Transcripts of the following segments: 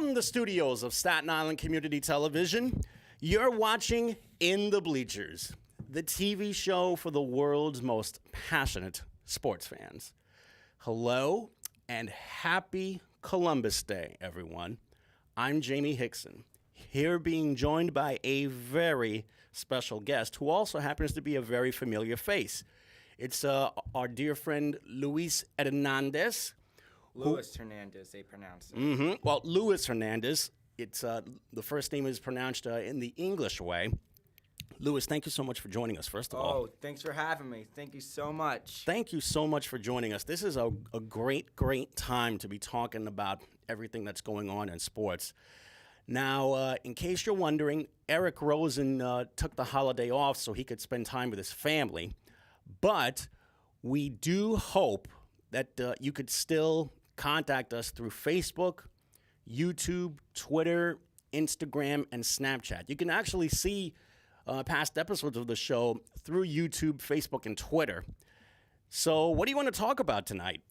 From the studios of Staten Island Community Television, you're watching In the Bleachers, the TV show for the world's most passionate sports fans. Hello and happy Columbus Day, everyone. I'm Jamie Hickson, here being joined by a very special guest who also happens to be a very familiar face. It's our dear friend Luis Hernandez. Hernandez, they pronounce it. Well, Luis Hernandez. It's the first name is pronounced in the English way. Luis, thank you so much for joining us, first of all. Oh, thanks for having me. Thank you so much. Thank you so much for joining us. This is a great time to be talking about everything that's going on in sports. Now, in case you're wondering, Eric Rosen took the holiday off so he could spend time with his family. But we do hope that you could still contact us through Facebook, YouTube, Twitter, Instagram, and Snapchat. You can actually see past episodes of the show through YouTube, Facebook, and Twitter. So what do you want to talk about tonight?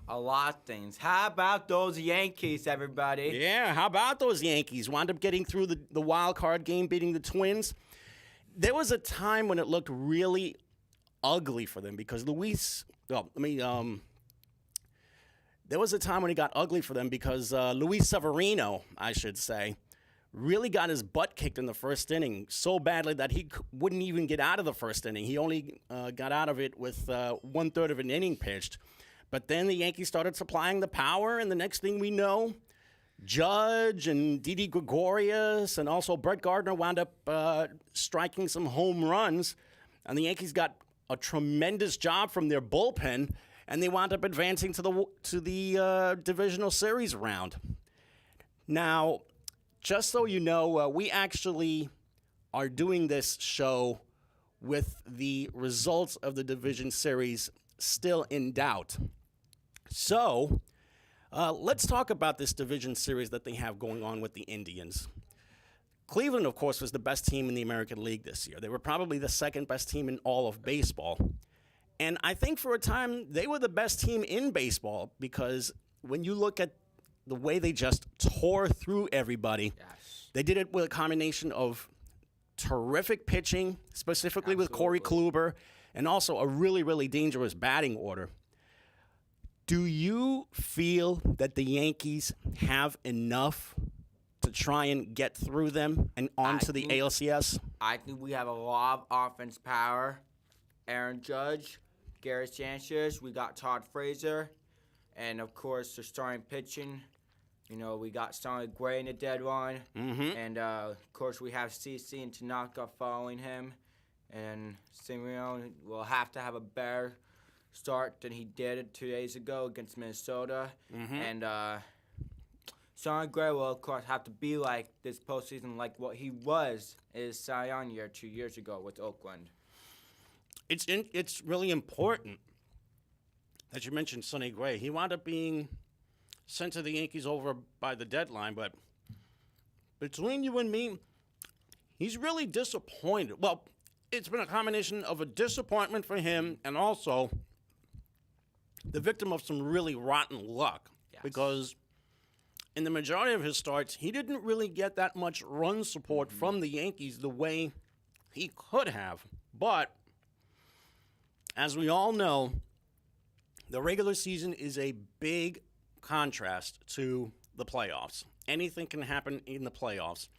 A lot of things. How about those Yankees, everybody? Yeah, how about those Yankees? Wound up getting through the wild card game, beating the Twins. There was a time when it looked really ugly for them because there was a time when it got ugly for them because Luis Severino, I should say, really got his butt kicked in the first inning so badly that he wouldn't even get out of the first inning. He only got out of it with 1/3 of an inning pitched. But then the Yankees started supplying the power, and the next thing we know, Judge and Didi Gregorius and also Brett Gardner wound up striking some home runs, and the Yankees got a tremendous job from their bullpen, and they wound up advancing to the divisional series round. Now, just so you know, we actually are doing this show with the results of the division series still in doubt. So, let's talk about this division series that they have going on with the Indians. Cleveland, of course, was the best team in the American League this year. They were probably the second best team in all of baseball. And I think for a time, they were the best team in baseball because when you look at the way they just tore through everybody, Yes. They did it with a combination of terrific pitching, specifically with Corey Kluber, and also a really, really dangerous batting order. Do you feel that the Yankees have enough to try and get through them and onto the ALCS? I think we have a lot of offense power. Aaron Judge, Gary Sanchez, we got Todd Frazier, and of course the starting pitching. You know, we got Sonny Gray in the dead run, and of course we have CC and Tanaka following him, and Simeone will have to have a better start than he did 2 days ago against Minnesota, and Sonny Gray will of course have to be like this postseason, like what he was in his Cy Young year 2 years ago with Oakland. It's really important that you mentioned Sonny Gray. He wound up being sent to the Yankees over by the deadline, but between you and me, he's really disappointed. Well, it's been a combination of a disappointment for him and also the victim of some really rotten luck. Yes. Because in the majority of his starts, he didn't really get that much run support from the Yankees the way he could have. But as we all know, the regular season is a big contrast to the playoffs. Anything can happen in the playoffs.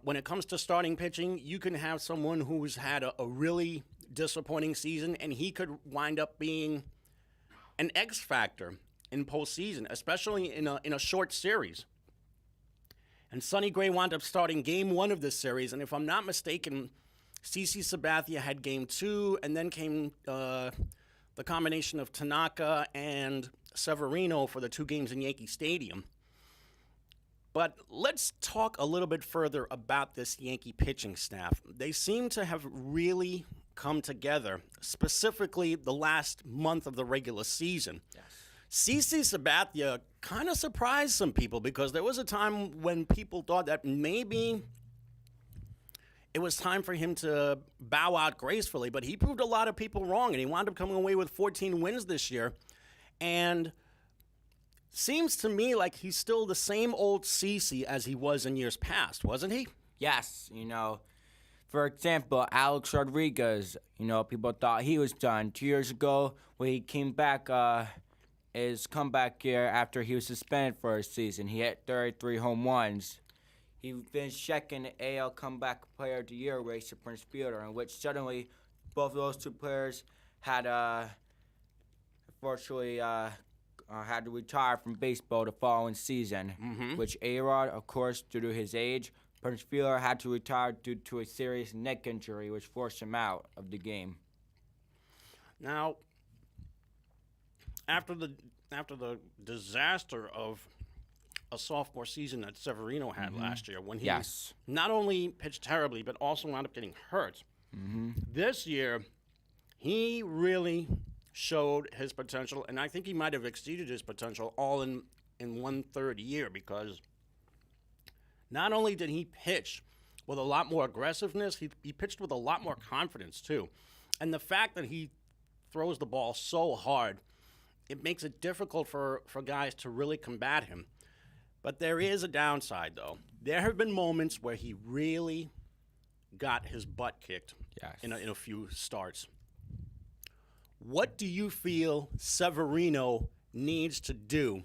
When it comes to starting pitching, you can have someone who's had a really disappointing season, and he could wind up being an X factor in postseason, especially in a short series. And Sonny Gray wound up starting Game 1 of this series, and if I'm not mistaken, CC Sabathia had Game 2, and then came the combination of Tanaka and Severino for the 2 games in Yankee Stadium. But let's talk a little bit further about this Yankee pitching staff. They seem to have really come together, specifically the last month of the regular season. Yes. CC Sabathia kind of surprised some people because there was a time when people thought that maybe it was time for him to bow out gracefully, but he proved a lot of people wrong, and he wound up coming away with 14 wins this year. And seems to me like he's still the same old CC as he was in years past, wasn't he? Yes, for example, Alex Rodriguez, people thought he was done. 2 years ago, when he came back, his comeback year after he was suspended for a season, he hit 33 home runs. He finished second in the AL Comeback Player of the Year race to Prince Fielder, in which suddenly both of those two players had unfortunately had to retire from baseball the following season, which A-Rod, of course, due to his age, Prince Fielder had to retire due to a serious neck injury, which forced him out of the game. Now, after the disaster of a sophomore season that Severino had last year, when he not only pitched terribly but also wound up getting hurt, this year he really showed his potential, and I think he might have exceeded his potential all in 1/3 year, because not only did he pitch with a lot more aggressiveness, he pitched with a lot more confidence too. And the fact that he throws the ball so hard, it makes it difficult for guys to really combat him. But there is a downside, though. There have been moments where he really got his butt kicked in a few starts. What do you feel Severino needs to do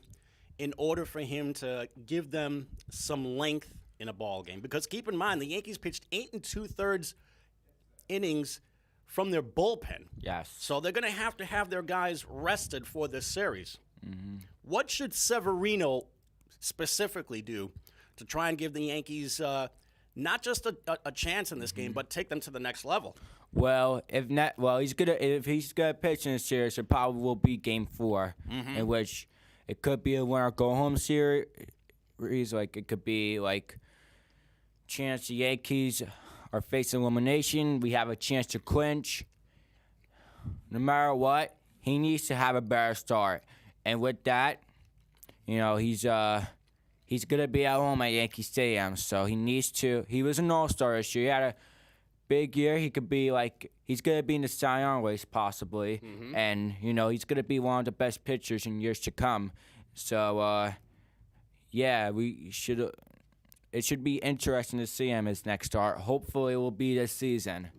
in order for him to give them some length in a ball game? Because keep in mind, the Yankees pitched 8 2/3 innings from their bullpen. Yes. So they're going to have their guys rested for this series. What should Severino specifically do to try and give the Yankees not just a chance in this game, but take them to the next level? Well, if he's gonna pitch in this series, it probably will be Game 4, in which it could be a winner go home series. Like it could be like chance the Yankees are facing elimination. We have a chance to clinch. No matter what, he needs to have a better start, and with that, he's gonna be at home at Yankee Stadium, so he needs to. He was an All-Star this year. He had a big year. He could be he's gonna be in the Cy Young race possibly, and he's gonna be one of the best pitchers in years to come. So we should. It should be interesting to see him his next start. Hopefully, it will be this season.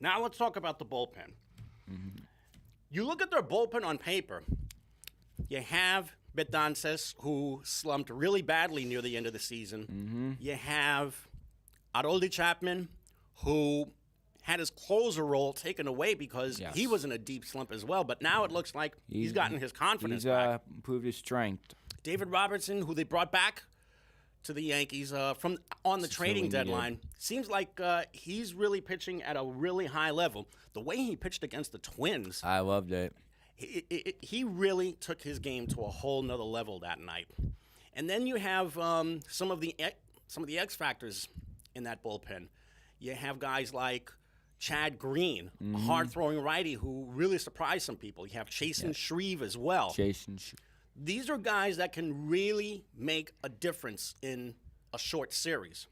Now let's talk about the bullpen. You look at their bullpen on paper. You have Betances, who slumped really badly near the end of the season. You have Aroldis Chapman, who had his closer role taken away because he was in a deep slump as well. But now it looks like he's gotten his confidence back. He's improved his strength. David Robertson, who they brought back to the Yankees from on the trading deadline, seems like he's really pitching at a really high level. The way he pitched against the Twins, I loved it. He really took his game to a whole nother level that night. And then you have some of the X factors in that bullpen. You have guys like Chad Green, a hard-throwing righty who really surprised some people. You have Chasen Shreve as well. These are guys that can really make a difference in a short series.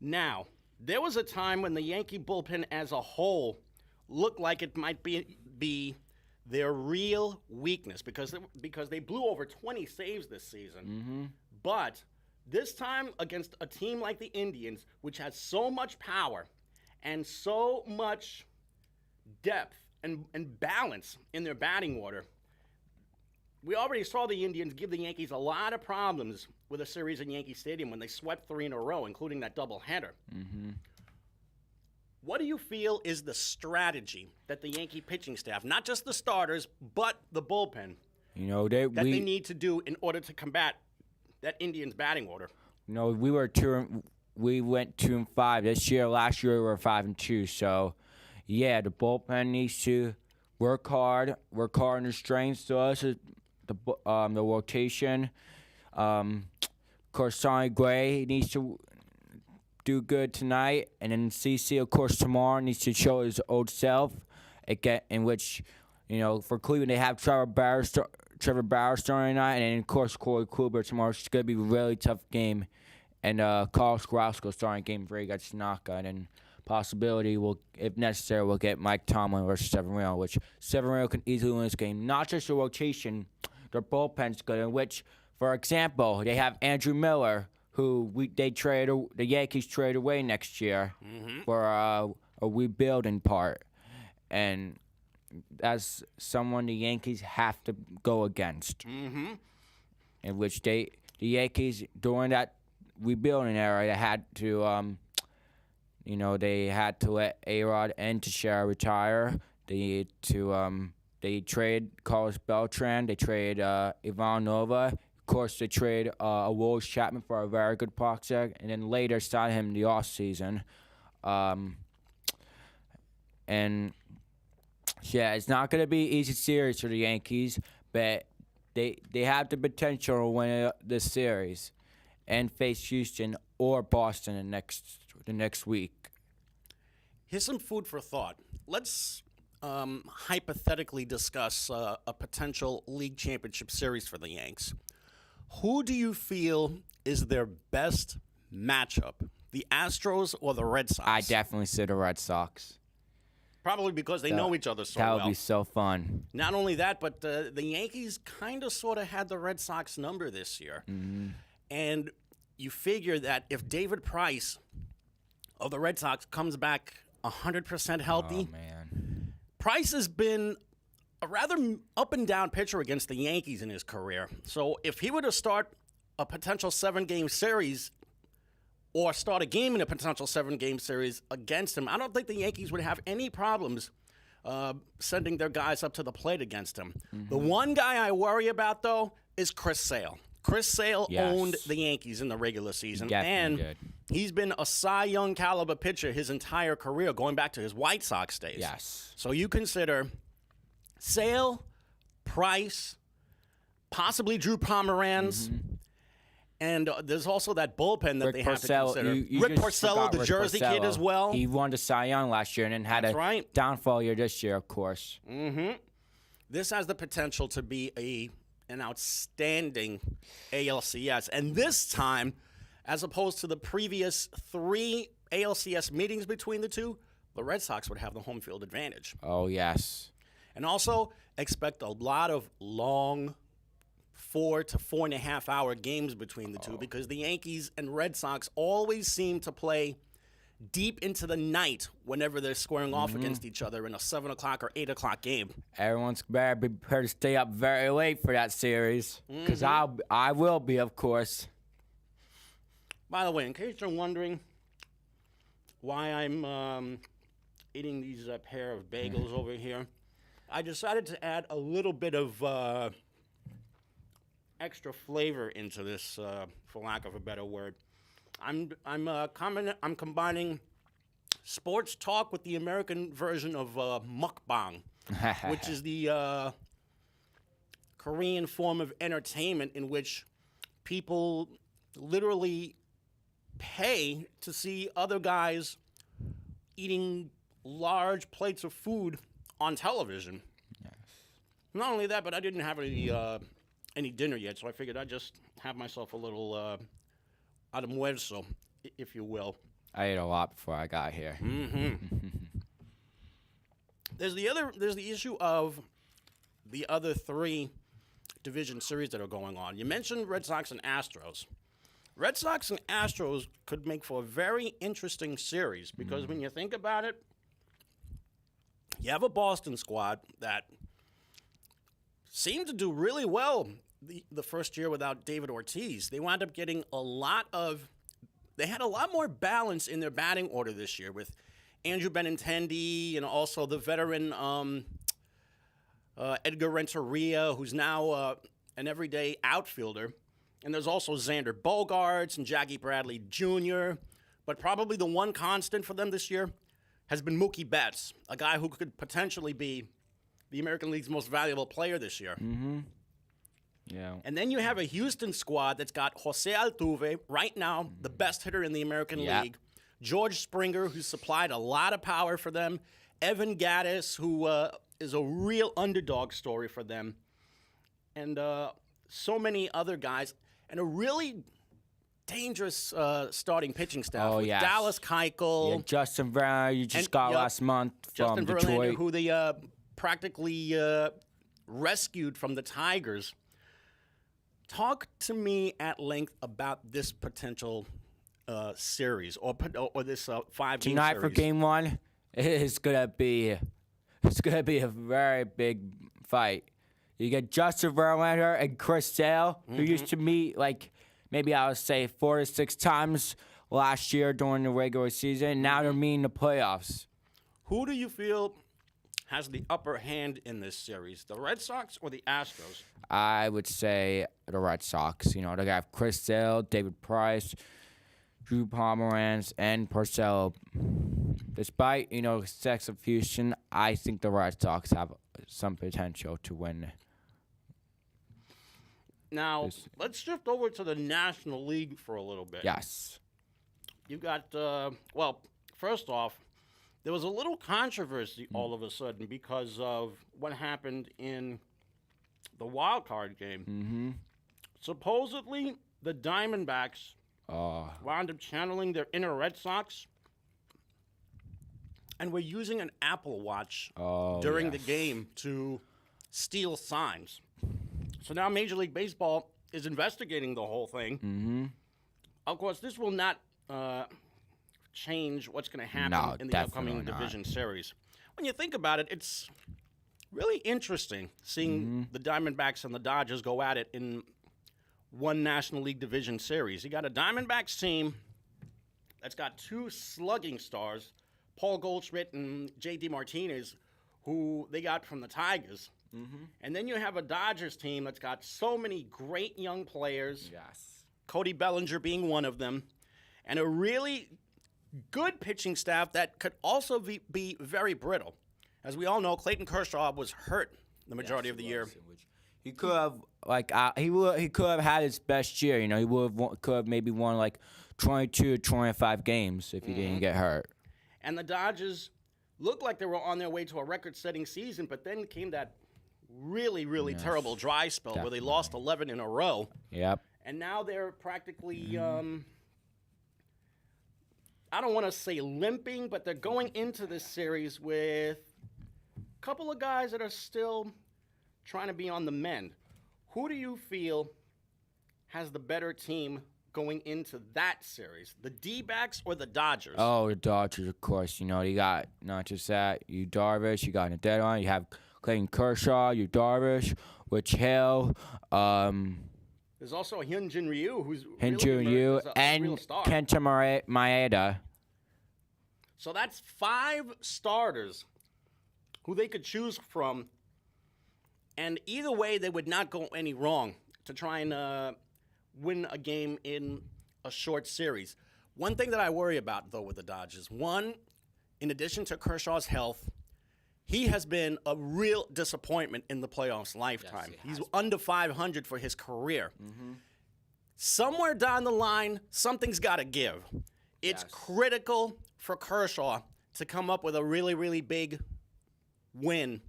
Now, there was a time when the Yankee bullpen as a whole looked like it might be their real weakness because they blew over 20 saves this season. But this time against a team like the Indians, which has so much power and so much depth and balance in their batting order, we already saw the Indians give the Yankees a lot of problems with a series in Yankee Stadium when they swept 3 in a row, including that doubleheader. What do you feel is the strategy that the Yankee pitching staff, not just the starters, but the bullpen, they need to do in order to combat that Indians batting order? We went 2-5 this year. Last year we were 5-2. So, the bullpen needs to work hard on their strengths. To us, the rotation. Of course, Sonny Gray needs to do good tonight, and then CC, of course, tomorrow needs to show his old self. In which, for Cleveland they have Trevor Bauer starting tonight, and then of course Corey Kluber tomorrow. It's going to be a really tough game, and Carlos Carrasco starting Game 3 against Tanaka, and then possibility if necessary, we'll get Mike Tomlin versus Severino, which Severino can easily win this game. Not just the rotation. their bullpen's good. In which, for example, they have Andrew Miller, who the Yankees trade away next year for a rebuilding part, and that's someone the Yankees have to go against. In which the Yankees during that rebuilding era, they had to they had to let A-Rod and Teixeira retire. They trade Carlos Beltran. They trade Ivan Nova. Of course, they trade Aroldis Chapman for a very good prospect, and then later sign him in the offseason. And yeah, it's not going to be an easy series for the Yankees, but they have the potential to win this series and face Houston or Boston the next week. Here's some food for thought. Let's hypothetically discuss a potential league championship series for the Yanks. Who do you feel is their best matchup, the Astros or the Red Sox? I definitely say the Red Sox. Probably because they know each other so well. That would be so fun. Not only that, but the Yankees kind of sort of had the Red Sox number this year. And you figure that if David Price of the Red Sox comes back 100% healthy, Price has been a rather up and down pitcher against the Yankees in his career. So if he were to start a potential 7-game series or start a game in a potential 7-game series against him, I don't think the Yankees would have any problems sending their guys up to the plate against him. The one guy I worry about, though, is Chris Sale. Chris Sale owned the Yankees in the regular season, and he's been a Cy Young caliber pitcher his entire career, going back to his White Sox days. So you consider Sale, Price, possibly Drew Pomeranz, and there's also that bullpen that they have to consider. Rick Porcello, the Jersey kid as well. He won the Cy Young last year and then had a downfall year this year, of course. This has the potential to be an outstanding ALCS. And this time, as opposed to the previous 3 ALCS meetings between the two, the Red Sox would have the home field advantage. Oh, yes. And also expect a lot of long 4 to 4.5 hour games between the two, because the Yankees and Red Sox always seem to play deep into the night whenever they're squaring off against each other in a 7 o'clock or 8 o'clock game. Everyone's better be prepared to stay up very late for that series, because I will be, of course. By the way, in case you're wondering why I'm eating these pair of bagels over here, I decided to add a little bit of extra flavor into this, for lack of a better word. I'm combining sports talk with the American version of mukbang, which is the Korean form of entertainment in which people literally pay to see other guys eating large plates of food on television. Not only that, but I didn't have any dinner yet, so I figured I'd just have myself a little almuerzo, if you will. I ate a lot before I got here. There's the issue of the other 3 division series that are going on. You mentioned Red Sox and Astros. Red Sox and Astros could make for a very interesting series because when you think about it, you have a Boston squad that seemed to do really well the first year without David Ortiz. They wound up getting they had a lot more balance in their batting order this year with Andrew Benintendi and also the veteran Edgar Renteria, who's now an everyday outfielder. And there's also Xander Bogaerts and Jackie Bradley Jr. But probably the one constant for them this year has been Mookie Betts, a guy who could potentially be the American League's most valuable player this year. Yeah. And then you have a Houston squad that's got Jose Altuve, right now the best hitter in the American League. George Springer, who supplied a lot of power for them. Evan Gattis, who is a real underdog story for them. And so many other guys. And a really dangerous starting pitching staff with Dallas Keuchel. Yeah, Justin Verlander, you just got last month from Detroit. Verlander, who they practically rescued from the Tigers talk to me at length about this potential series or this 5-game Tonight series. for Game 1, it's gonna be a very big fight. You get Justin Verlander and Chris Sale, who used to meet maybe I would say 4 to 6 times last year during the regular season. Now they're meeting the playoffs. Who do you feel has the upper hand in this series, the Red Sox or the Astros? I would say the Red Sox. They have Chris Sale, David Price, Drew Pomeranz, and Porcello. Despite, sex of fusion, I think the Red Sox have some potential to win. Now, let's shift over to the National League for a little bit. Yes. You got, first off, there was a little controversy all of a sudden because of what happened in the wild card game. Mm-hmm. Supposedly, the Diamondbacks wound up channeling their inner Red Sox and were using an Apple Watch during the game to steal signs. So now Major League Baseball is investigating the whole thing. Mm-hmm. Of course, this will not change what's going to happen in the upcoming division series. When you think about it, it's really interesting seeing the Diamondbacks and the Dodgers go at it in one National League division series. You got a Diamondbacks team that's got 2 slugging stars, Paul Goldschmidt and J.D. Martinez, who they got from the Tigers. And then you have a Dodgers team that's got so many great young players, Cody Bellinger being one of them, and a really good pitching staff that could also be very brittle. As we all know, Clayton Kershaw was hurt the majority of the year. He could have he could have had his best year. He could have maybe won 22 or 25 games if he didn't get hurt. And the Dodgers looked like they were on their way to a record-setting season, but then came that really, really terrible dry spell where they lost 11 in a row. Yep. And now they're practically, I don't want to say limping, but they're going into this series with a couple of guys that are still trying to be on the mend. Who do you feel has the better team going into that series, the D-backs or the Dodgers? Oh, the Dodgers, of course. You got not just that, you Darvish, you got a deadline, you have Clayton Kershaw, you Darvish, Rich Hill, there's also Hyun-Jin Ryu, who's Ryu, and real star. Kenta Maeda. So that's 5 starters who they could choose from, and either way, they would not go any wrong to try and win a game in a short series. One thing that I worry about, though, with the Dodgers, in addition to Kershaw's health, he has been a real disappointment in the playoffs lifetime. He's under 500 for his career. Somewhere down the line, something's got to give. It's critical for Kershaw to come up with a really, really big win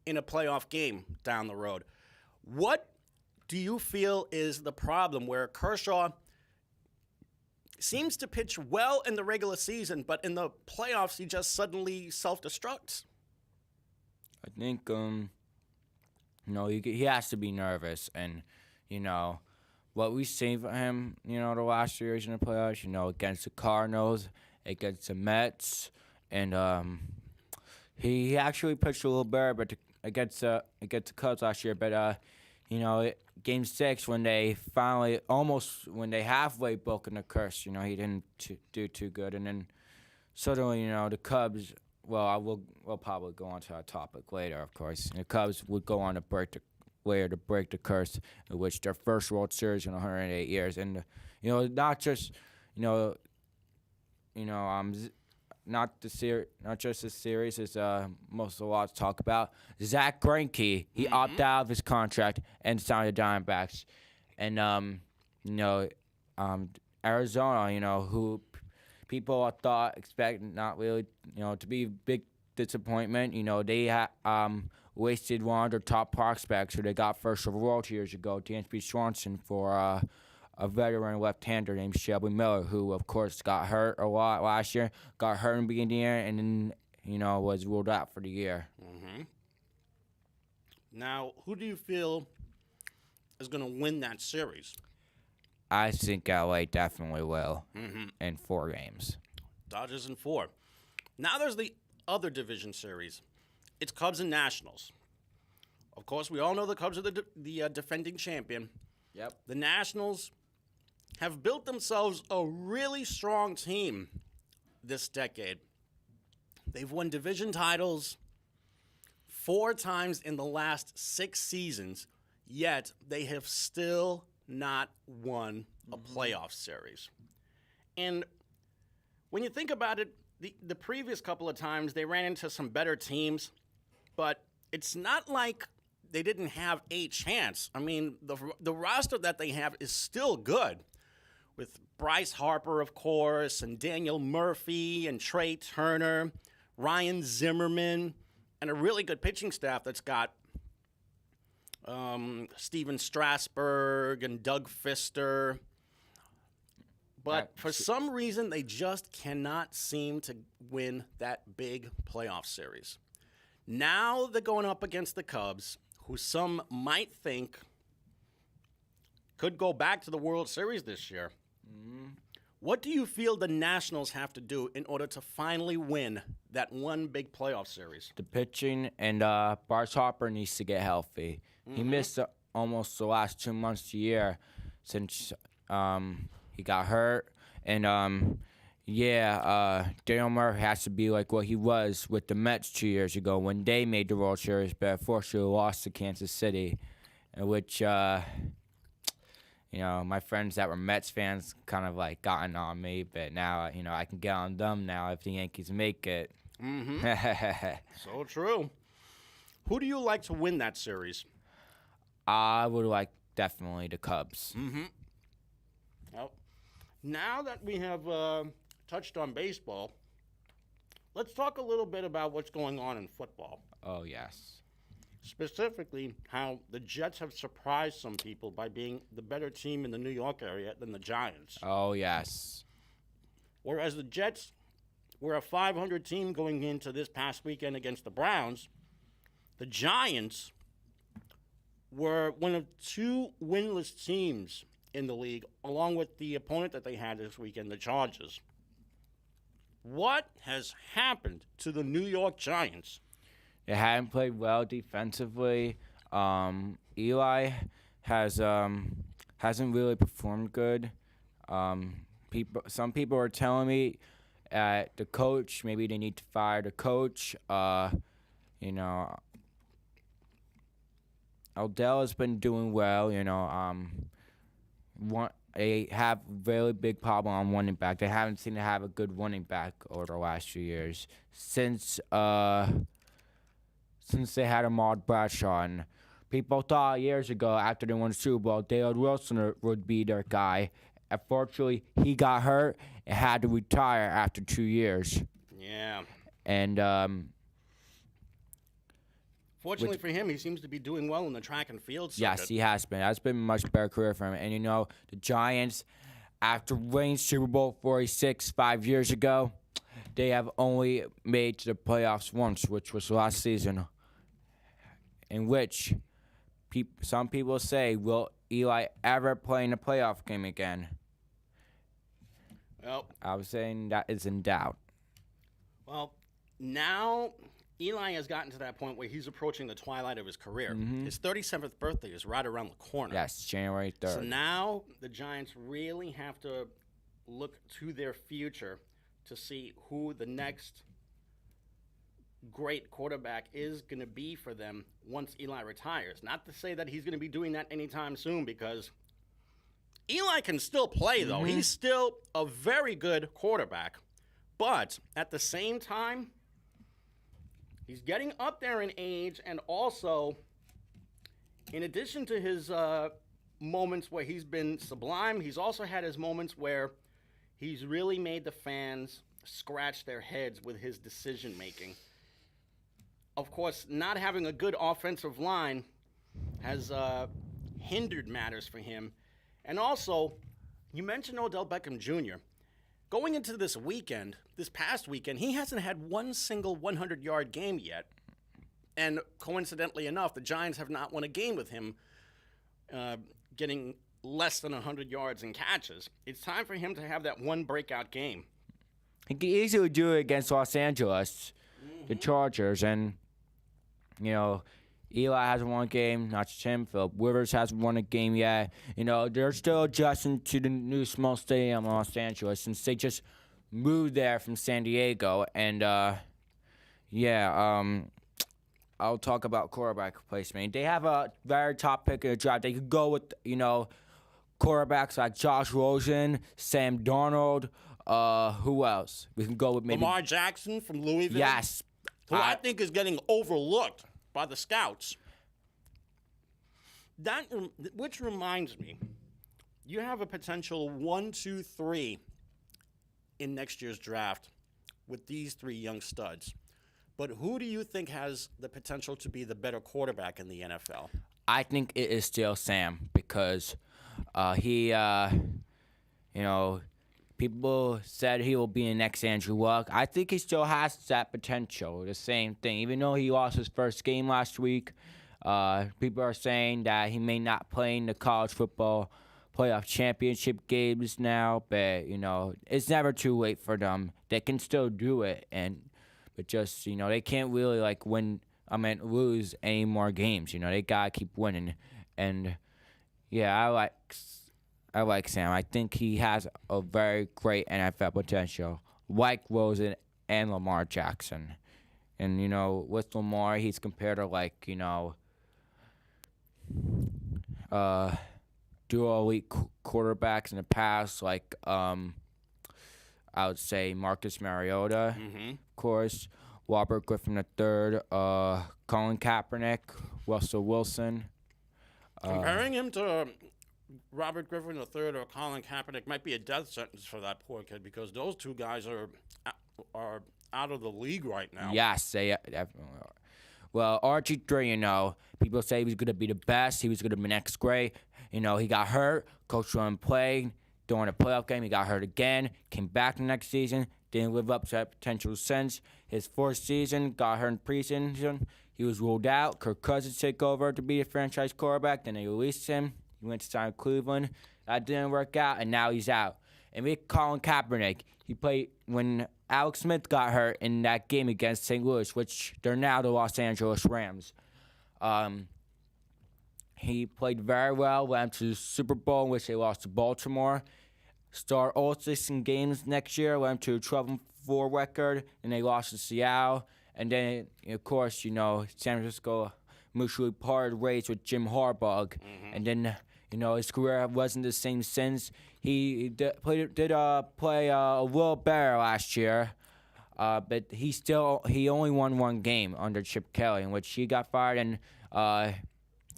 in a playoff game down the road. What do you feel is the problem where Kershaw seems to pitch well in the regular season, but in the playoffs he just suddenly self-destructs? I think, he has to be nervous. And, what we've seen from him, the last 2 years in the playoffs, against the Cardinals, against the Mets, and he actually pitched a little better but against the Cubs last year. But, Game 6, when they halfway broken the curse, he didn't do too good. And then suddenly, the Cubs... Well, we'll probably go on to our topic later, of course. The Cubs would go on to break the curse, in which their first World Series in 108 years, and not just not just this series is most of a lot to talk about. Zach Greinke, he opted out of his contract and signed the Diamondbacks, and Arizona, who people expect not really, to be a big disappointment. They wasted one of their top prospects who they got first overall 2 years ago, Dansby Swanson, for a veteran left-hander named Shelby Miller, who, of course, got hurt a lot last year, got hurt in the beginning of the year, and then, was ruled out for the year. Now, who do you feel is going to win that series? I think LA definitely will in 4 games. Dodgers in 4. Now there's the other division series. It's Cubs and Nationals. Of course, we all know the Cubs are the defending champion. Yep. The Nationals have built themselves a really strong team this decade. They've won division titles 4 times in the last 6 seasons, yet they have still not won a playoff series. And when you think about it, the previous couple of times they ran into some better teams, but it's not like they didn't have a chance. I mean, the roster that they have is still good, with Bryce Harper, of course, and Daniel Murphy, and Trey Turner, Ryan Zimmerman, and a really good pitching staff that's got Steven Strasburg and Doug Fister. But for some reason, they just cannot seem to win that big playoff series. Now they're going up against the Cubs, who some might think could go back to the World Series this year. What do you feel the Nationals have to do in order to finally win that one big playoff series? The pitching and Bryce Harper needs to get healthy. He missed almost the last 2 months of the year since he got hurt. And, Daniel Murphy has to be like what he was with the Mets 2 years ago when they made the World Series, but unfortunately lost to Kansas City, which, my friends that were Mets fans kind of like gotten on me, but now, I can get on them now if the Yankees make it. So true. Who do you like to win that series? I would like definitely the Cubs. Well, now that we have touched on baseball, let's talk a little bit about what's going on in football. Oh, yes. Specifically, how the Jets have surprised some people by being the better team in the New York area than the Giants. Oh, yes. Whereas the Jets were a 500 team going into this past weekend against the Browns, the Giants were one of 2 winless teams in the league, along with the opponent that they had this weekend, the Chargers. What has happened to the New York Giants? They haven't played well defensively. Eli hasn't really performed good. Some people are telling me the coach, maybe they need to fire the coach. Odell has been doing well. They have a really big problem on running back. They haven't seemed to have a good running back over the last few years since they had Ahmad Bradshaw. And people thought years ago after they won the Super Bowl, David Wilson would be their guy. Unfortunately, he got hurt and had to retire after 2 years. Yeah. And fortunately for him, he seems to be doing well in the track and field circuit. yes, he has been. That's been a much better career for him. And, the Giants, after winning Super Bowl 46 5 years ago, they have only made to the playoffs once, which was last season, in which some people say, will Eli ever play in a playoff game again? Well, I was saying that is in doubt. Well, now Eli has gotten to that point where he's approaching the twilight of his career. His 37th birthday is right around the corner. Yes, January 3rd. So now the Giants really have to look to their future to see who the next great quarterback is going to be for them once Eli retires. Not to say that he's going to be doing that anytime soon, because Eli can still play, though. He's still a very good quarterback. But at the same time, he's getting up there in age, and also, in addition to his moments where he's been sublime, he's also had his moments where he's really made the fans scratch their heads with his decision-making. Of course, not having a good offensive line has hindered matters for him. And also, you mentioned Odell Beckham Jr. Going into this past weekend, he hasn't had one single 100-yard game yet. And coincidentally enough, the Giants have not won a game with him getting less than 100 yards and catches. It's time for him to have that one breakout game. He can easily do it against Los Angeles, the Chargers, and Eli hasn't won a game, not just him. Philip Rivers hasn't won a game yet. They're still adjusting to the new small stadium in Los Angeles since they just moved there from San Diego. And I'll talk about quarterback replacement. They have a very top pick in the draft. They could go with quarterbacks like Josh Rosen, Sam Darnold. Who else? We can go with maybe Lamar Jackson from Louisville. Yes. Who I think is getting overlooked by the scouts. Which reminds me, you have a potential 1, 2, 3 in next year's draft with these 3 young studs. But who do you think has the potential to be the better quarterback in the NFL? I think it is still Sam because he, people said he will be the next Andrew Luck. I think he still has that potential. The same thing. Even though he lost his first game last week, people are saying that he may not play in the college football playoff championship games now. But, it's never too late for them. They can still do it. But just, they can't really, lose any more games. They got to keep winning. And, yeah, I like Sam. I think he has a very great NFL potential, like Rosen and Lamar Jackson. And, with Lamar, he's compared to, dual elite quarterbacks in the past, I would say Marcus Mariota, of course, Robert Griffin III, Colin Kaepernick, Russell Wilson. Comparing him to Robert Griffin III or Colin Kaepernick might be a death sentence for that poor kid because those 2 guys are out of the league right now. Yes, they definitely are. Well, RG3, people say he was going to be the best. He was going to be next great. He got hurt. Coach let him play. During a playoff game, he got hurt again. Came back the next season. Didn't live up to that potential since. His 4th season, got hurt in preseason. He was ruled out. Kirk Cousins took over to be the franchise quarterback. Then they released him. He went to sign Cleveland. That didn't work out, and now he's out. And we Colin Kaepernick. He played when Alex Smith got hurt in that game against St. Louis, which they're now the Los Angeles Rams. He played very well, went to the Super Bowl, in which they lost to Baltimore. Started all 16 games next year, went to a 12-4 record, and they lost to Seattle. And then, of course, San Francisco mutually parted ways with Jim Harbaugh. Mm-hmm. And then, his career wasn't the same since. He did play a little better last year, but he only won 1 game under Chip Kelly, in which he got fired, and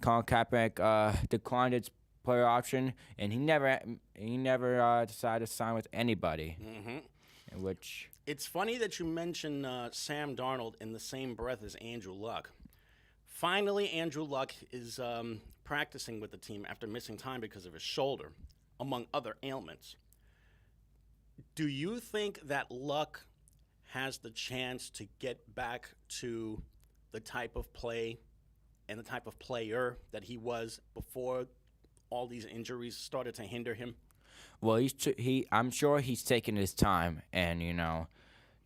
Colin Kaepernick declined his player option, and he never decided to sign with anybody. Mm-hmm. In which it's funny that you mention Sam Darnold in the same breath as Andrew Luck. Finally, Andrew Luck is practicing with the team after missing time because of his shoulder, among other ailments. Do you think that Luck has the chance to get back to the type of play and the type of player that he was before all these injuries started to hinder him? Well, I'm sure he's taking his time, and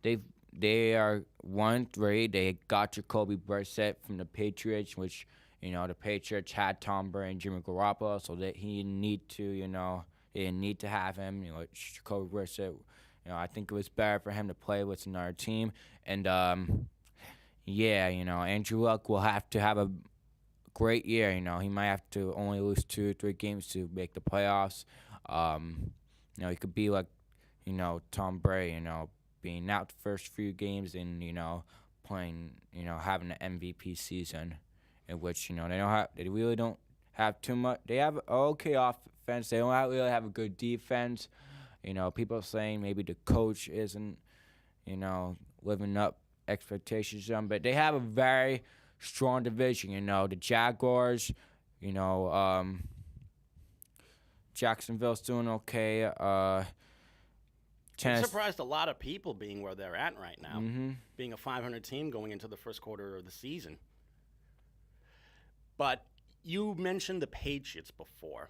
they are 1-3. They got Jacoby Brissett from the Patriots, which the Patriots had Tom Brady and Jimmy Garoppolo, so that he didn't need to have him. Jacoby Brissett. I think it was better for him to play with another team, and Andrew Luck will have to have a great year. He might have to only lose 2 or 3 games to make the playoffs. He could be like, Tom Brady, being out the first few games and, playing, having an MVP season in which, they really don't have too much. They have an okay offense. They don't really have a good defense. People are saying maybe the coach isn't, living up expectations to them, but they have a very strong division. The Jaguars, Jacksonville's doing okay. I'm surprised a lot of people being where they're at right now, being a 500 team going into the first quarter of the season. But You mentioned the Patriots before.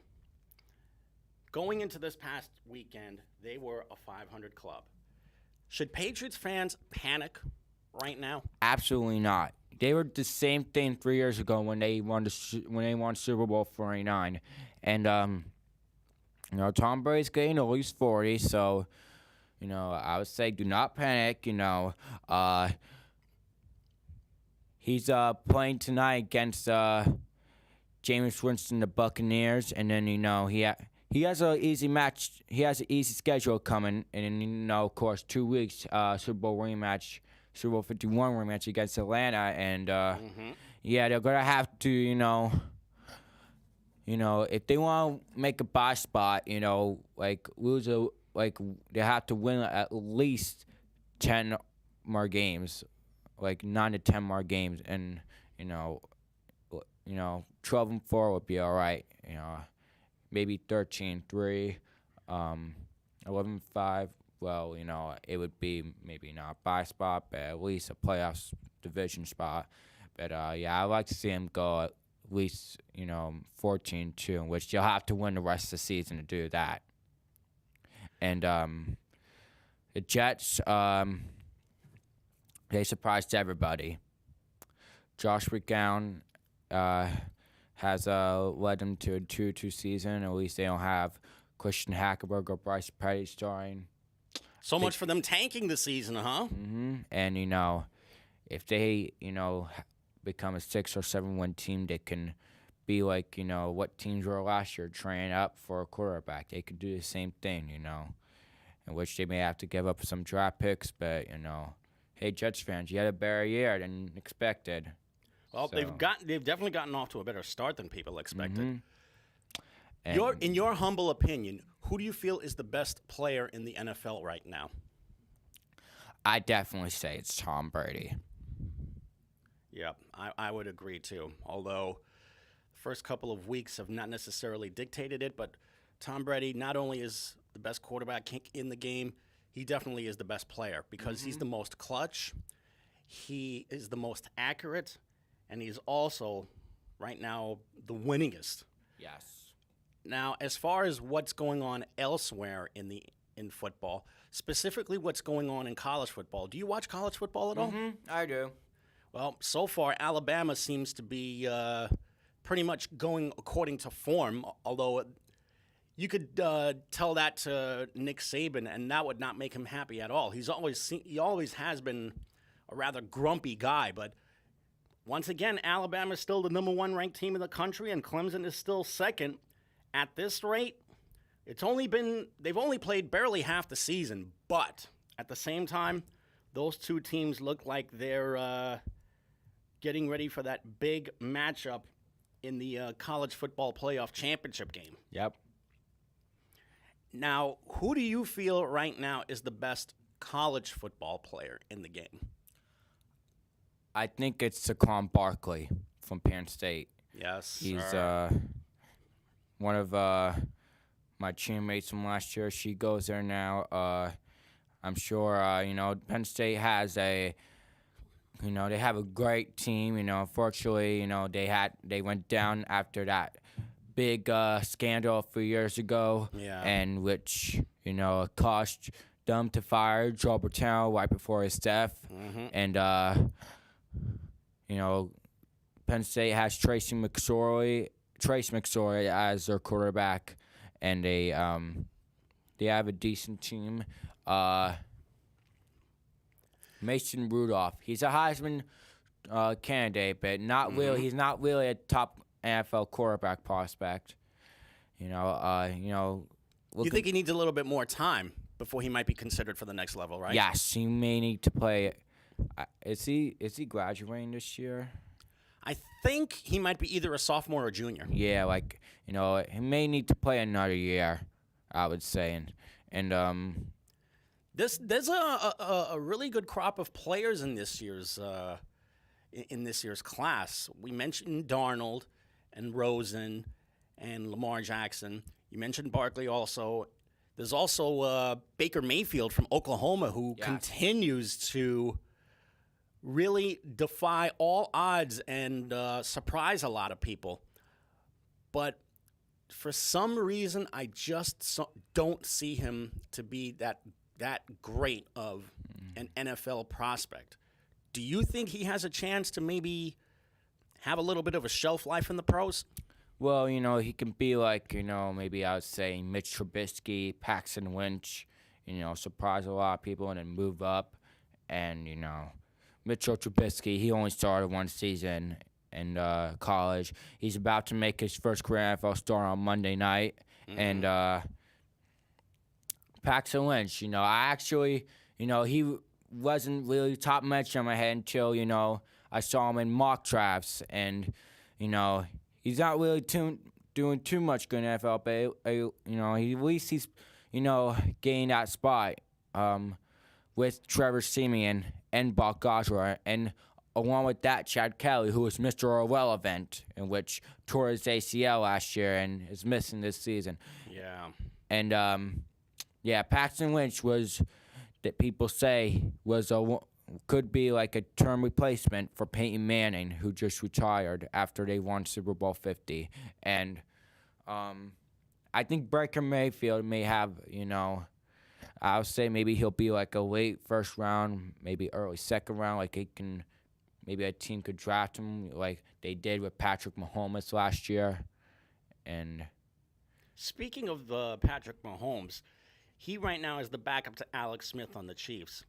Going into this past weekend, they were a 500 club. Should Patriots fans panic right now? Absolutely not. They were the same thing 3 years ago when they won Super Bowl 49, and Tom Brady's getting old. He's 40, so I would say do not panic. He's playing tonight against Jameis Winston, the Buccaneers, and then he has an easy match. He has an easy schedule coming, and then of course 2 weeks Super Bowl rematch. Super Bowl 51 rematch against Atlanta, and they're gonna have to, if they want to make a bye spot, they have to win at least 10 more games, 9 to 10 more games, and 12-4 would be all right, maybe 13-3, 11-5. Well, it would be maybe not a bye spot, but at least a playoffs division spot. But, I'd like to see him go at least, 14-2, in which you'll have to win the rest of the season to do that. And the Jets, they surprised everybody. Josh McCown has led them to a 2-2 season. At least they don't have Christian Hackenberg or Bryce Petty starting. So much for them tanking the season, huh? Mm-hmm. And, if they, become a 6 or 7 win team, they can be like, what teams were last year, training up for a quarterback. They could do the same thing, in which they may have to give up some draft picks. But, hey, Jets fans, you had a better year than expected. Well, so. They've definitely gotten off to a better start than people expected. Mm-hmm. In your humble opinion, who do you feel is the best player in the NFL right now? I definitely say it's Tom Brady. Yeah, I would agree too. Although the first couple of weeks have not necessarily dictated it, but Tom Brady not only is the best quarterback in the game, he definitely is the best player because he's the most clutch, he is the most accurate, and he's also, right now, the winningest. Yes. Now, as far as what's going on elsewhere in football, specifically what's going on in college football, do you watch college football at all? I do. Well, so far, Alabama seems to be pretty much going according to form, although you could tell that to Nick Saban, and that would not make him happy at all. He always has been a rather grumpy guy, but once again, Alabama is still the number 1 ranked team in the country, and Clemson is still second. At this rate, they've only played barely half the season, but at the same time, those two teams look like they're getting ready for that big matchup in the college football playoff championship game. Yep. Now, who do you feel right now is the best college football player in the game? I think it's Saquon Barkley from Penn State. Yes, he's one of my teammates from last year. She goes there now. I'm sure Penn State has they have a great team. Unfortunately, they went down after that big scandal a few years ago, and which caused them to fire Joe Bertel right before his death, and Penn State has Trace McSorley as their quarterback, and they have a decent team. Mason Rudolph, he's a Heisman candidate, but not really. He's not really a top NFL quarterback prospect. You think he needs a little bit more time before he might be considered for the next level, right? Yes, he may need to play. Is he graduating this year? I think he might be either a sophomore or junior. Yeah, he may need to play another year, I would say, and there's a really good crop of players in this year's class. We mentioned Darnold and Rosen and Lamar Jackson. You mentioned Barkley also. There's also Baker Mayfield from Oklahoma who continues to really defy all odds and surprise a lot of people. but for some reason, I just don't see him to be that great of an NFL prospect. Do you think he has a chance to maybe have a little bit of a shelf life in the pros? Well, he can be like, maybe I would say Mitch Trubisky, Paxton Lynch, surprise a lot of people and then move up. And, Mitchell Trubisky, he only started one season in college. He's about to make his first career NFL start on Monday night. Mm-hmm. And Paxton Lynch, I actually, he wasn't really top mention in my head until, I saw him in mock drafts. And, he's not really doing too much good in NFL, but, at least he's, gained that spot with Trevor Siemian and Buck Osweiler, and along with that, Chad Kelly, who was Mr. Irrelevant, in which tore his ACL last year and is missing this season. Yeah. And, Paxton Lynch was, that people say, could be like a term replacement for Peyton Manning, who just retired after they won Super Bowl 50. And I think Baker Mayfield may have, I'll say maybe he'll be like a late first round, maybe early second round. Like maybe a team could draft him like they did with Patrick Mahomes last year. And speaking of Patrick Mahomes, he right now is the backup to Alex Smith on the Chiefs.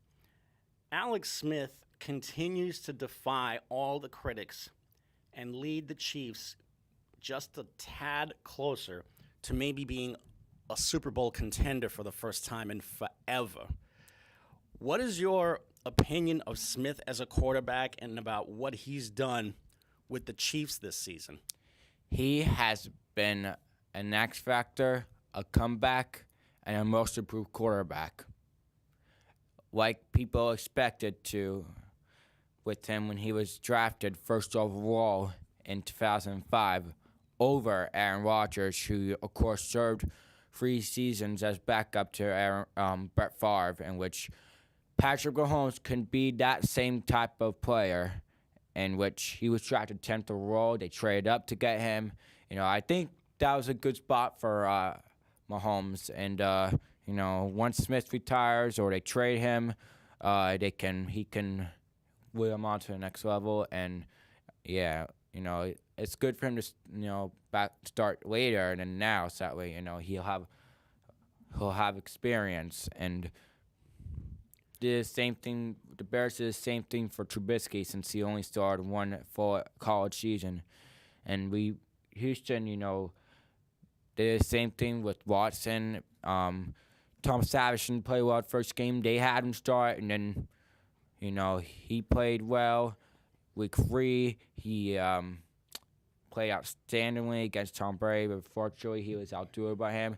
Alex Smith continues to defy all the critics and lead the Chiefs just a tad closer to maybe being a Super Bowl contender for the first time in forever. What is your opinion of Smith as a quarterback and about what he's done with the Chiefs this season? He has been an X factor, a comeback, and a most improved quarterback, like people expected to with him when he was drafted first overall in 2005 over Aaron Rodgers, who, of course, served 3 seasons as backup to Brett Favre, in which Patrick Mahomes can be that same type of player, in which he was drafted 10th overall. They traded up to get him. I think that was a good spot for Mahomes. And, once Smith retires or they trade him, he can wheel him on to the next level. And, it's good for him to, start later than now. So that way, he'll have experience. And the same thing, the Bears did the same thing for Trubisky since he only started one full college season. And Houston, did the same thing with Watson. Tom Savage didn't play well at first game. They had him start, and then, he played well. Week 3, he played outstandingly against Tom Brady, but unfortunately, he was outdueled by him.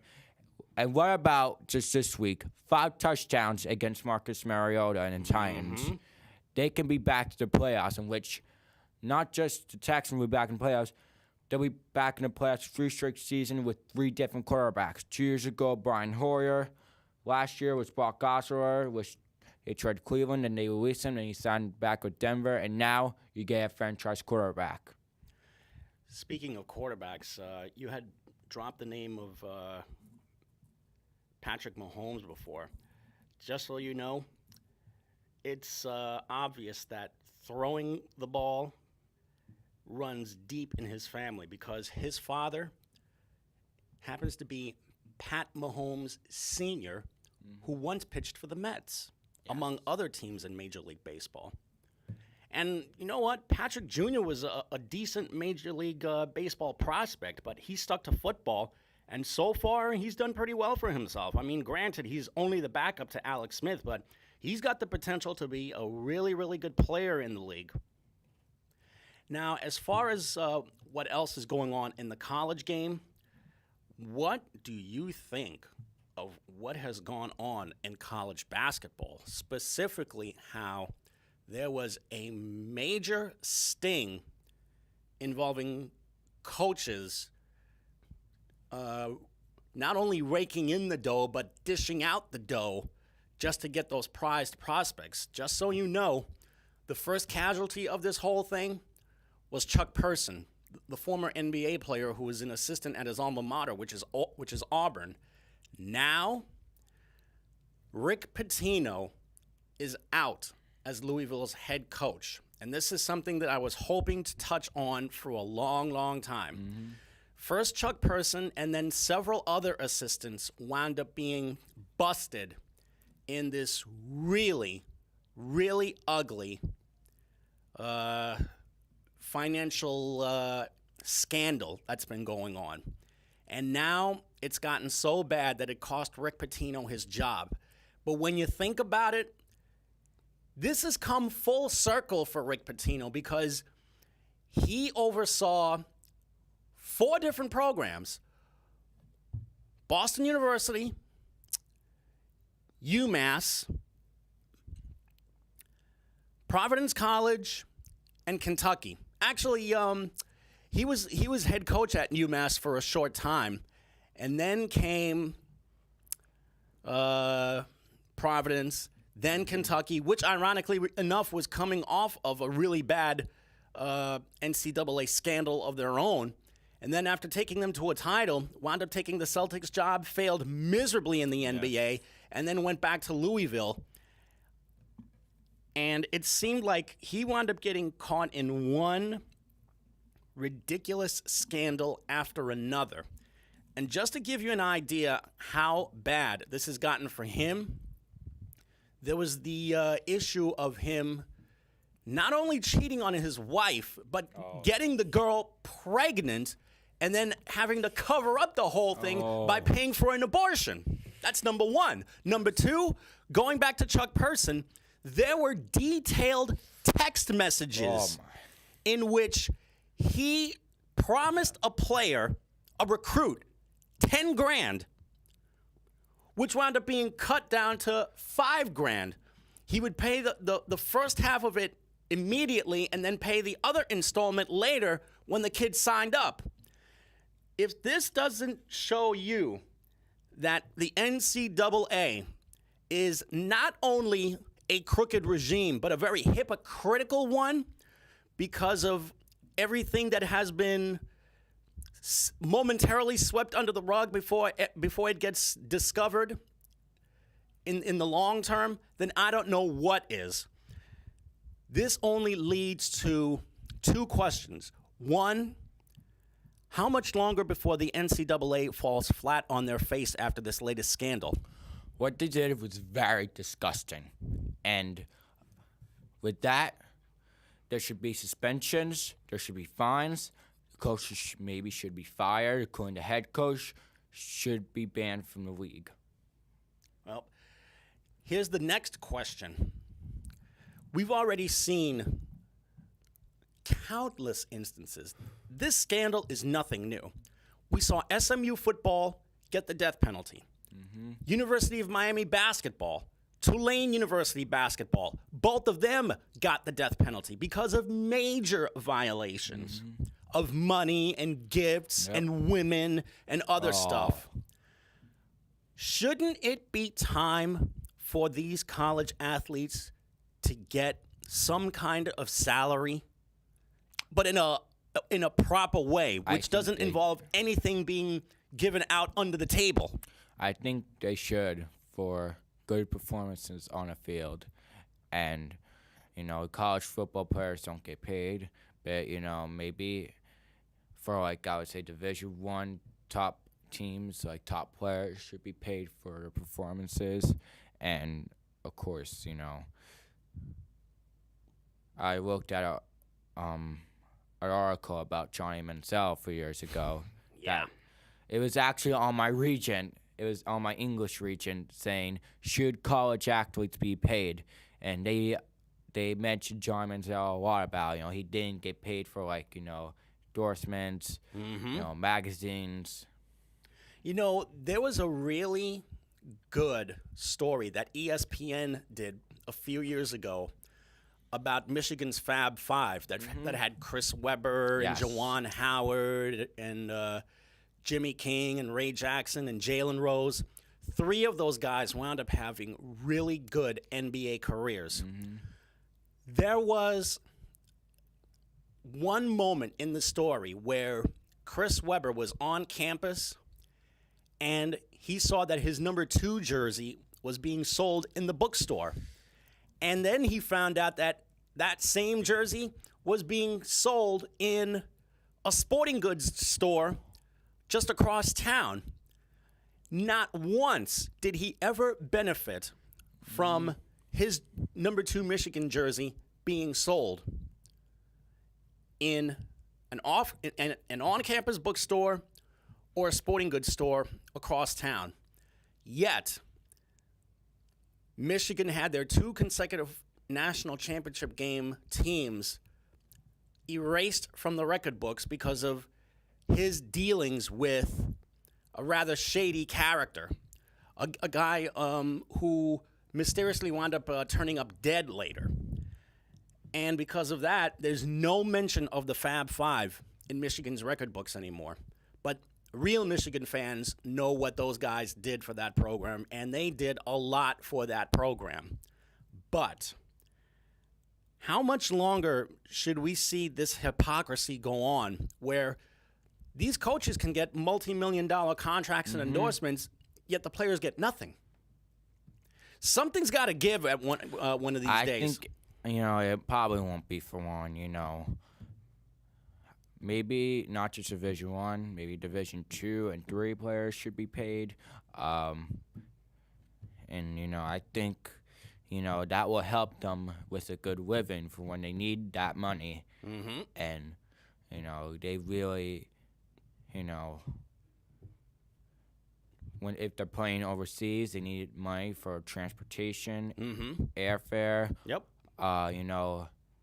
And what about just this week? 5 touchdowns against Marcus Mariota and the Titans. Mm-hmm. They can be back to the playoffs, in which not just the Texans will be back in the playoffs, they'll be back in the playoffs 3 straight seasons with 3 different quarterbacks. 2 years ago, Brian Hoyer. Last year was Buck Osweiler, which they traded Cleveland, and they released him, and he signed back with Denver. And now you get a franchise quarterback. Speaking of quarterbacks, you had dropped the name of Patrick Mahomes before. Just so you know, it's obvious that throwing the ball runs deep in his family because his father happens to be Pat Mahomes Sr., who once pitched for the Mets, among other teams in Major League Baseball. And you know what? Patrick Jr. was a decent Major League Baseball prospect, but he stuck to football, and so far he's done pretty well for himself. I mean, granted, he's only the backup to Alex Smith, but he's got the potential to be a really, really good player in the league. Now, as far as what else is going on in the college game, what do you think of what has gone on in college basketball, specifically how there was a major sting involving coaches not only raking in the dough, but dishing out the dough just to get those prized prospects? Just so you know, the first casualty of this whole thing was Chuck Person, the former NBA player who was an assistant at his alma mater, which is Auburn. Now, Rick Pitino is out as Louisville's head coach. And this is something that I was hoping to touch on for a long, long time. Mm-hmm. First, Chuck Person and then several other assistants wound up being busted in this really, really ugly financial scandal that's been going on. And now it's gotten so bad that it cost Rick Pitino his job. But when you think about it, this has come full circle for Rick Pitino because he oversaw 4 different programs: Boston University, UMass, Providence College, and Kentucky. Actually, he was head coach at UMass for a short time, and then came Providence, then Kentucky, which ironically enough was coming off of a really bad NCAA scandal of their own. And then after taking them to a title, wound up taking the Celtics job, failed miserably in the NBA, and then went back to Louisville. And it seemed like he wound up getting caught in one ridiculous scandal after another. And just to give you an idea how bad this has gotten for him, there was the issue of him not only cheating on his wife, but getting the girl pregnant and then having to cover up the whole thing by paying for an abortion. That's number one. Number two, going back to Chuck Person, there were detailed text messages in which he promised a player, a recruit, $10,000, which wound up being cut down to $5,000. He would pay the first half of it immediately and then pay the other installment later when the kid signed up. If this doesn't show you that the NCAA is not only a crooked regime, but a very hypocritical one because of everything that has been momentarily swept under the rug before it gets discovered in the long term, then I don't know what is. This only leads to 2 questions. One, how much longer before the NCAA falls flat on their face after this latest scandal? What they did was very disgusting. And with that, there should be suspensions, there should be fines, the coaches maybe should be fired, according to head coach, should be banned from the league. Well, here's the next question. We've already seen countless instances. This scandal is nothing new. We saw SMU football get the death penalty. Mm-hmm. University of Miami basketball, Tulane University basketball, both of them got the death penalty because of major violations of money and gifts and women and other stuff. Shouldn't it be time for these college athletes to get some kind of salary, but in a proper way, which doesn't involve anything being given out under the table? I think they should, for good performances on a field. And, college football players don't get paid, but, maybe for, I would say Division I top teams, top players should be paid for their performances. And, of course, I looked at an article about Johnny Manziel a few years ago. Yeah. It was actually on my region. It was on my English region saying, should college athletes be paid? And they mentioned John Manziel a lot about, he didn't get paid for, endorsements, magazines. There was a really good story that ESPN did a few years ago about Michigan's Fab Five that had Chris Webber and Juwan Howard and Jimmy King and Ray Jackson and Jalen Rose. 3 of those guys wound up having really good NBA careers. There was one moment in the story where Chris Webber was on campus and he saw that his number 2 jersey was being sold in the bookstore. And then he found out that that same jersey was being sold in a sporting goods store just across town. Not once did he ever benefit from his number 2 Michigan jersey being sold in an on-campus bookstore or a sporting goods store across town. Yet, Michigan had their 2 consecutive national championship game teams erased from the record books because of his dealings with a rather shady character, a guy who mysteriously wound up turning up dead later. And because of that, there's no mention of the Fab Five in Michigan's record books anymore. But real Michigan fans know what those guys did for that program, and they did a lot for that program. But how much longer should we see this hypocrisy go on where these coaches can get multi-million-dollar contracts and endorsements, yet the players get nothing? Something's got to give at one of these days. I think, it probably won't be for long, Maybe not just Division I, maybe Division II and III players should be paid. I think, that will help them with a good living for when they need that money. Mm-hmm. And, they really, if they're playing overseas, they need money for transportation, airfare. Yep.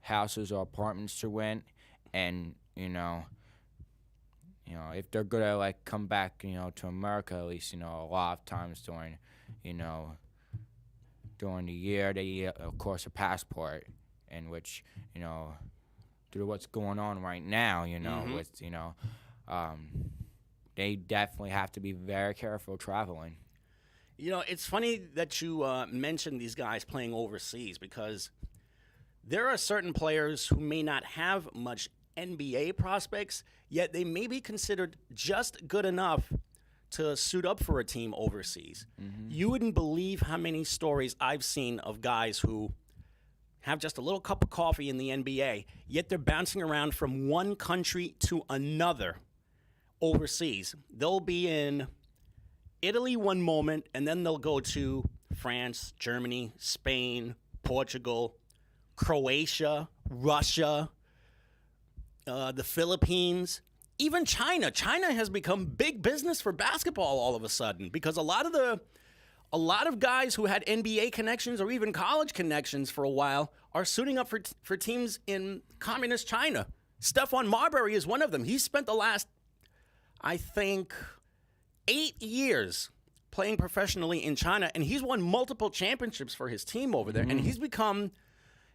Houses or apartments to rent, and if they're gonna come back, to America, at least a lot of times during the year, they get, of course, a passport, in which due to what's going on right now, with they definitely have to be very careful traveling. It's funny that you mentioned these guys playing overseas because there are certain players who may not have much NBA prospects, yet they may be considered just good enough to suit up for a team overseas. Mm-hmm. You wouldn't believe how many stories I've seen of guys who have just a little cup of coffee in the NBA, yet they're bouncing around from one country to another overseas. They'll be in Italy one moment, and then they'll go to France, Germany, Spain, Portugal, Croatia, Russia, the Philippines, even China. China has become big business for basketball all of a sudden because a lot of guys who had NBA connections or even college connections for a while are suiting up for teams in communist China. Stephon Marbury is one of them. He's spent the last, I think, 8 years playing professionally in China, and he's won multiple championships for his team over there, and he's become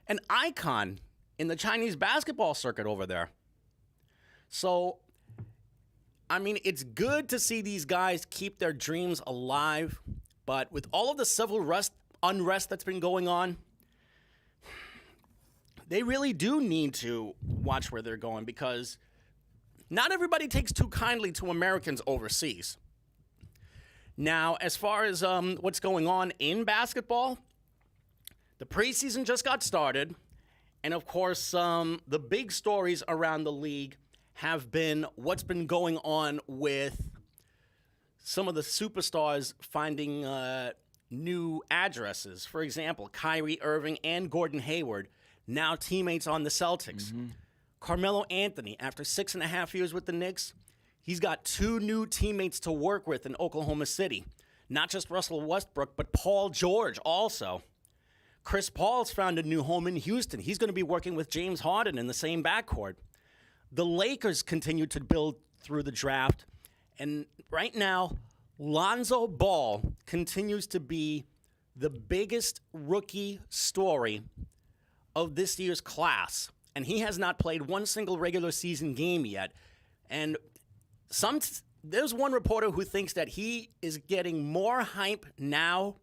an icon in the Chinese basketball circuit over there. So, it's good to see these guys keep their dreams alive, but with all of the civil unrest that's been going on, they really do need to watch where they're going because not everybody takes too kindly to Americans overseas. Now, as far as what's going on in basketball, the preseason just got started. And, of course, the big stories around the league have been what's been going on with some of the superstars finding new addresses. For example, Kyrie Irving and Gordon Hayward, now teammates on the Celtics. Mm-hmm. Carmelo Anthony, after 6.5 years with the Knicks, he's got 2 new teammates to work with in Oklahoma City. Not just Russell Westbrook, but Paul George also. Chris Paul's found a new home in Houston. He's going to be working with James Harden in the same backcourt. The Lakers continue to build through the draft. And right now, Lonzo Ball continues to be the biggest rookie story of this year's class. And he has not played one single regular season game yet. And there's one reporter who thinks that he is getting more hype now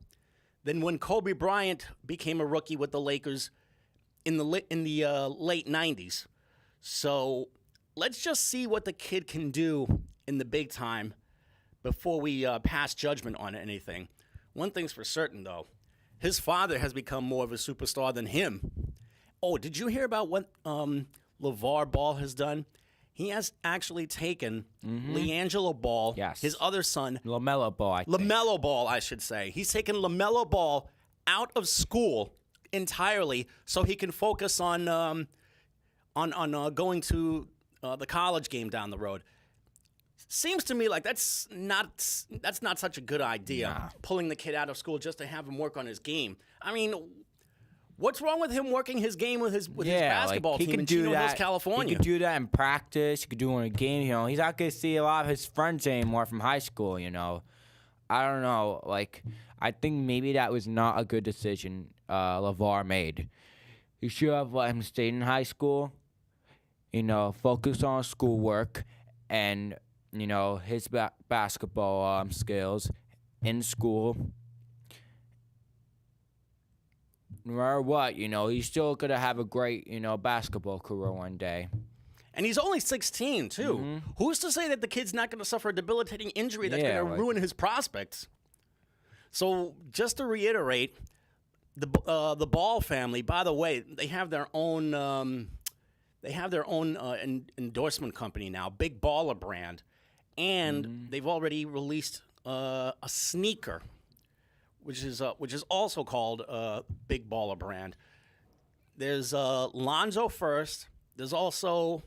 than when Kobe Bryant became a rookie with the Lakers in the late 90s. So let's just see what the kid can do in the big time before we pass judgment on anything. One thing's for certain, though. His father has become more of a superstar than him. Oh, did you hear about what LeVar Ball has done? He has actually taken LiAngelo Ball, his other son. LaMelo Ball, I think. LaMelo Ball, I should say. He's taken LaMelo Ball out of school entirely so he can focus on going to the college game down the road. Seems to me like that's not such a good idea, pulling the kid out of school just to have him work on his game. I mean, what's wrong with him working his game with his basketball team in Chino Hills, California? He could do that in practice. He could do it in a game. He's not going to see a lot of his friends anymore from high school, I don't know. I think maybe that was not a good decision LeVar made. He should have let him stay in high school, focus on schoolwork and, his basketball skills in school. No matter what, he's still going to have a great, basketball career one day. And he's only 16, too. Mm-hmm. Who's to say that the kid's not going to suffer a debilitating injury that's going to ruin his prospects? So, just to reiterate, the Ball family, by the way, they have their own endorsement company now, Big Baller brand. And they've already released a sneaker, which is also called Big Baller brand. There's Lonzo first. There's also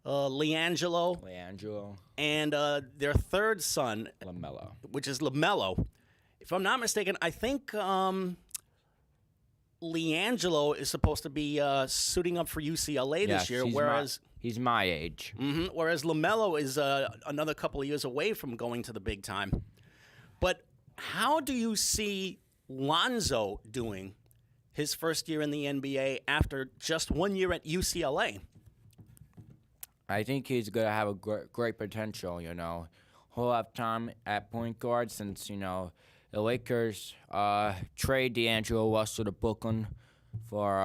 LiAngelo. And their third son, LaMelo. Which is LaMelo. If I'm not mistaken, I think LiAngelo is supposed to be suiting up for UCLA this year, whereas he's my age. Whereas LaMelo is another couple of years away from going to the big time. But how do you see Lonzo doing his first year in the NBA after just 1 year at UCLA? I think he's going to have a great potential, He'll have time at point guard since, the Lakers trade D'Angelo Russell to Brooklyn for,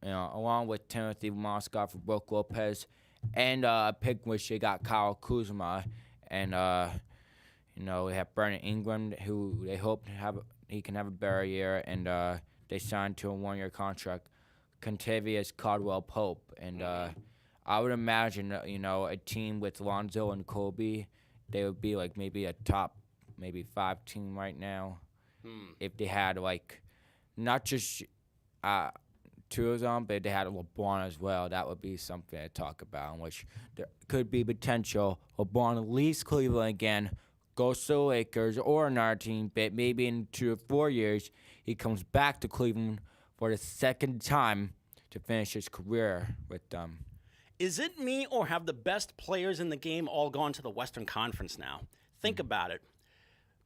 along with Timothy Mozgov for Brook Lopez, and a pick which they got Kyle Kuzma, and we have Brandon Ingram, who they hope he can have a better year, and they signed to a 1-year contract, Contavious Caldwell-Pope, and I would imagine a team with Lonzo and Kobe, they would be maybe a top 5 team right now, if they had not just 2 of them, but they had LeBron as well. That would be something to talk about, in which there could be potential. LeBron leaves Cleveland again, goes to the Lakers or another team, but maybe in 2 or 4 years, he comes back to Cleveland for the second time to finish his career with them. Is it me, or have the best players in the game all gone to the Western Conference now? Think about it.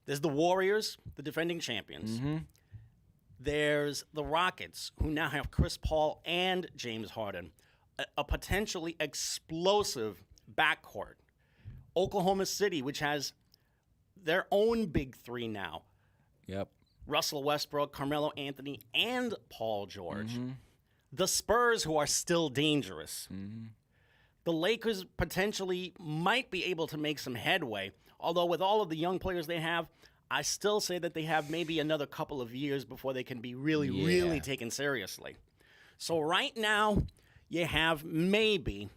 There's the Warriors, the defending champions. There's the Rockets, who now have Chris Paul and James Harden, a potentially explosive backcourt. Oklahoma City, which has their own big 3 now. Yep. Russell Westbrook, Carmelo Anthony, and Paul George. The Spurs, who are still dangerous. The Lakers potentially might be able to make some headway, although with all of the young players they have, I still say that they have maybe another couple of years before they can be really taken seriously. So right now, you have maybe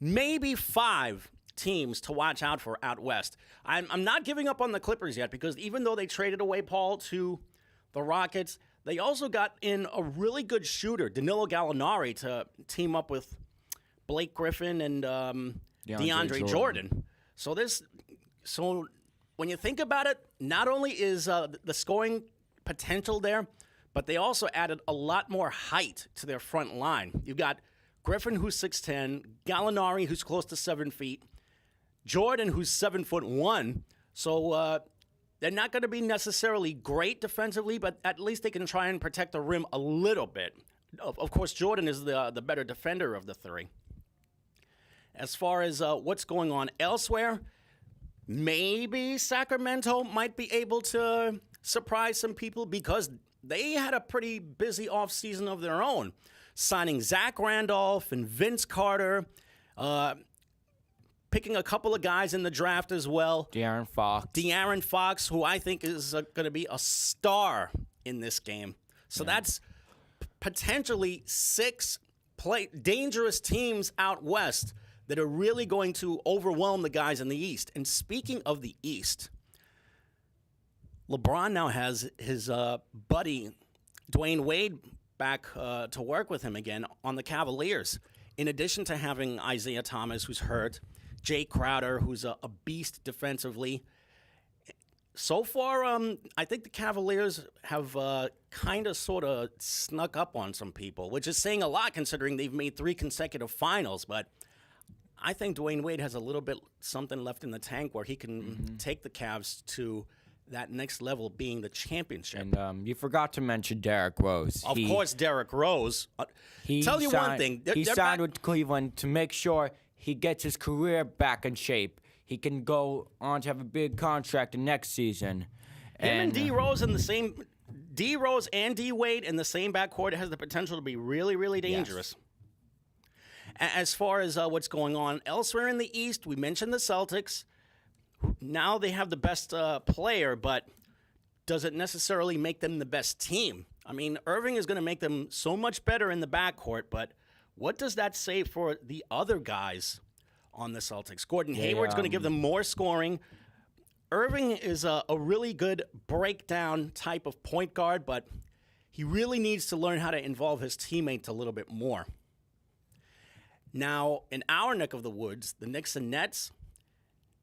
5 teams to watch out for out west. I'm not giving up on the Clippers yet, because even though they traded away Paul to the Rockets, they also got in a really good shooter, Danilo Gallinari, to team up with Blake Griffin and DeAndre Jordan. So when you think about it, not only is the scoring potential there, but they also added a lot more height to their front line. You've got Griffin, who's 6'10", Gallinari, who's close to 7 feet, Jordan, who's 7'1". So they're not going to be necessarily great defensively, but at least they can try and protect the rim a little bit. Of course, Jordan is the better defender of the 3. As far as what's going on elsewhere, maybe Sacramento might be able to surprise some people, because they had a pretty busy offseason of their own. signing Zach Randolph and Vince Carter, picking a couple of guys in the draft as well. De'Aaron Fox, who I think is going to be a star in this game. So that's potentially 6 dangerous teams out west that are really going to overwhelm the guys in the East. And speaking of the East, LeBron now has his buddy Dwayne Wade back to work with him again on the Cavaliers. In addition to having Isaiah Thomas, who's hurt, Jay Crowder, who's a beast defensively. So far, I think the Cavaliers have kind of sort of snuck up on some people, which is saying a lot considering they've made 3 consecutive finals. But I think Dwayne Wade has a little bit something left in the tank where he can take the Cavs to that next level, being the championship. And you forgot to mention Derrick Rose. Of course, Derrick Rose. Tell you one thing. He signed with Cleveland to make sure he gets his career back in shape. He can go on to have a big contract the next season. Him and D Rose in the same D-Rose and D-Wade in the same backcourt has the potential to be really, really dangerous. Yes. As far as what's going on elsewhere in the East, we mentioned the Celtics. Now they have the best player, but does it necessarily make them the best team? I mean, Irving is going to make them so much better in the backcourt, but what does that say for the other guys on the Celtics? Gordon Hayward's going to give them more scoring. Irving is a really good breakdown type of point guard, but he really needs to learn how to involve his teammates a little bit more. Now, in our neck of the woods, the Knicks and Nets,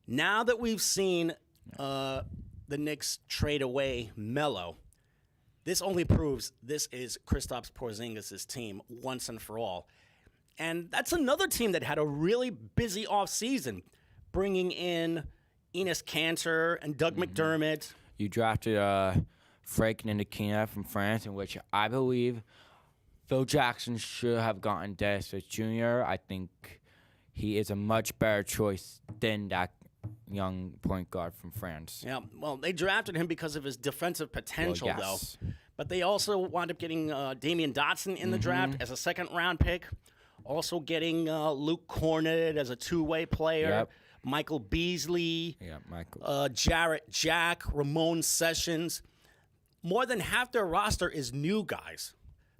now that we've seen the Knicks trade away Melo, this only proves this is Kristaps Porzingis' team once and for all. And that's another team that had a really busy offseason, bringing in Enes Kanter and Doug McDermott. You drafted Frank Ntilikina from France, in which I believe Phil Jackson should have gotten Dennis Jr. I think he is a much better choice than that young point guard from France. Yeah, well, they drafted him because of his defensive potential, though. But they also wound up getting Damian Dotson in the draft as a second-round pick. Also getting Luke Cornet as a two-way player. Yep. Michael Beasley. Yeah, Michael. Jarrett Jack, Ramon Sessions. More than half their roster is new guys.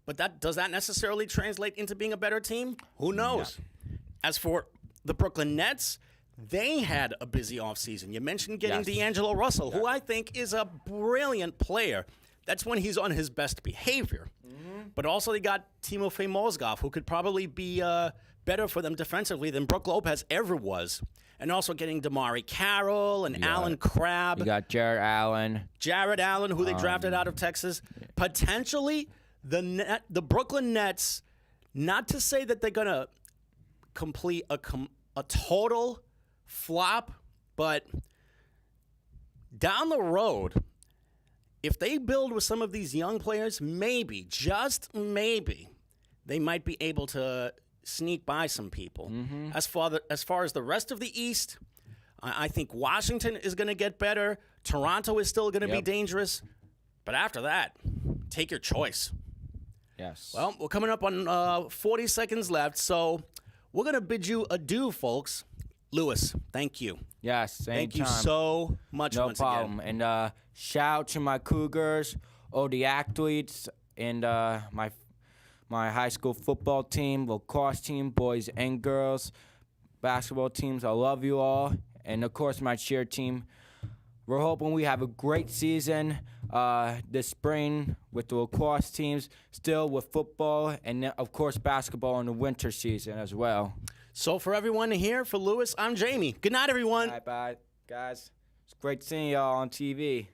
But does that necessarily translate into being a better team? Who knows? Yeah. As for the Brooklyn Nets, they had a busy offseason. You mentioned getting D'Angelo Russell, who I think is a brilliant player. That's when he's on his best behavior. But also they got Timofey Mozgov, who could probably be better for them defensively than Brook Lopez ever was. And also getting Damari Carroll and Alan Crabb. You got Jared Allen, who they drafted out of Texas. Potentially, the Brooklyn Nets, not to say that they're going to complete a total flop, but down the road, if they build with some of these young players, maybe, just maybe, they might be able to sneak by some people. As far as the rest of the East, I think Washington is going to get better. Toronto is still going to be dangerous. But after that, take your choice. Yes. Well, we're coming up on 40 seconds left, so we're going to bid you adieu, folks. Lewis, thank you. Yes, thank you so much once again. No problem. And shout out to my Cougars, all the athletes, and my high school football team, lacrosse team, boys and girls, basketball teams. I love you all. And, of course, my cheer team. We're hoping we have a great season this spring with the lacrosse teams, still with football, and, of course, basketball in the winter season as well. So for everyone here, for Lewis, I'm Jamie. Good night, everyone. Bye, guys. It's great seeing y'all on TV.